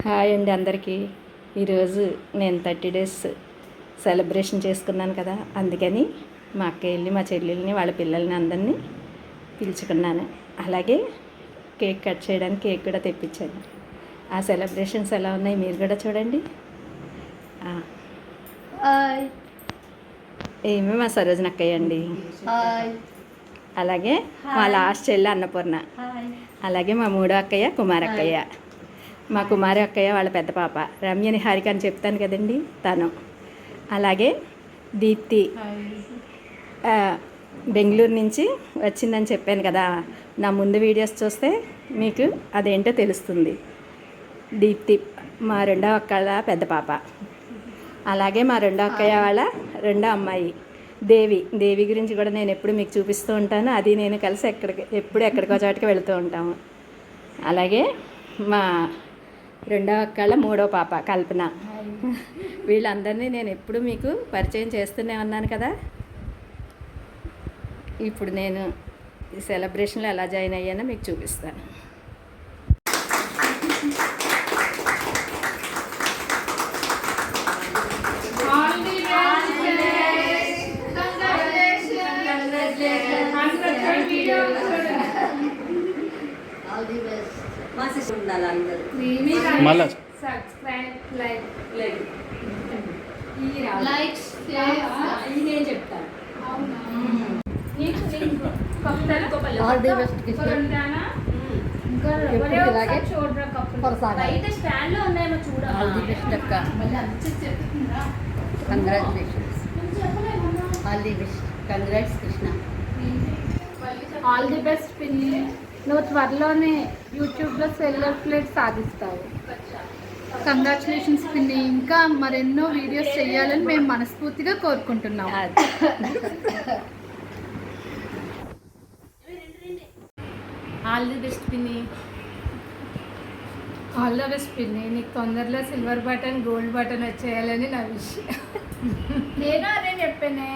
Hi అండి అందరికీ. ఈరోజు నేను 30 డేస్ సెలబ్రేషన్ చేసుకున్నాను కదా, అందుకని మా అక్కయ్యల్ని మా చెల్లెల్ని వాళ్ళ పిల్లల్ని అందరినీ పిలుచుకున్నాను. అలాగే కేక్ కట్ చేయడానికి కేక్ కూడా తెప్పించాను. ఆ సెలబ్రేషన్స్ ఎలా ఉన్నాయి మీరు కూడా చూడండి. ఏమి మా సరోజన అక్కయ్య అండి, అలాగే మా లాస్ట్ చెల్లి అన్నపూర్ణ, అలాగే మా మూడో అక్కయ్య కుమారక్కయ్య, మా కుమారి అక్కయ్య వాళ్ళ పెద్ద పాప రమ్య నిహారిక అని చెప్తాను కదండి తను, అలాగే దీప్తి బెంగళూరు నుంచి వచ్చిందని చెప్పాను కదా. నా ముందు వీడియోస్ చూస్తే మీకు అదేంటో తెలుస్తుంది. దీప్తి మా రెండో అక్కల పెద్ద పాప, అలాగే మా రెండో అక్కయ్య వాళ్ళ రెండో అమ్మాయి దేవి గురించి కూడా నేను ఎప్పుడు మీకు చూపిస్తూ ఉంటాను. అది నేను కలిసి ఎక్కడికో చోటికి వెళుతూ ఉంటాము. అలాగే మా రెండో అక్కల మూడో పాప కల్పన. వీళ్ళందరినీ నేను ఎప్పుడు మీకు పరిచయం చేస్తూనే ఉన్నాను కదా. ఇప్పుడు నేను ఈ సెలబ్రేషన్లో ఎలా జాయిన్ అయ్యానో మీకు చూపిస్తాను. మళ్ళా నేను చెప్తాను. ఆల్ ది బెస్ట్ పిన్ని. నువ్వు త్వరలోనే యూట్యూబ్లో సెల్లర్ ప్లేట్ సాధిస్తావు. కంగ్రాచులేషన్స్ పిన్ని. ఇంకా మరెన్నో వీడియోస్ చేయాలని మేము మనస్ఫూర్తిగా కోరుకుంటున్నాం. ఆల్ ది బెస్ట్ పిన్ని. ఆల్ ద బెస్ట్ పిన్ని. నీకు తొందరలో సిల్వర్ బటన్ గోల్డ్ బటన్ వచ్చేయాలని నా విషయం. నేను అదే చెప్పానే.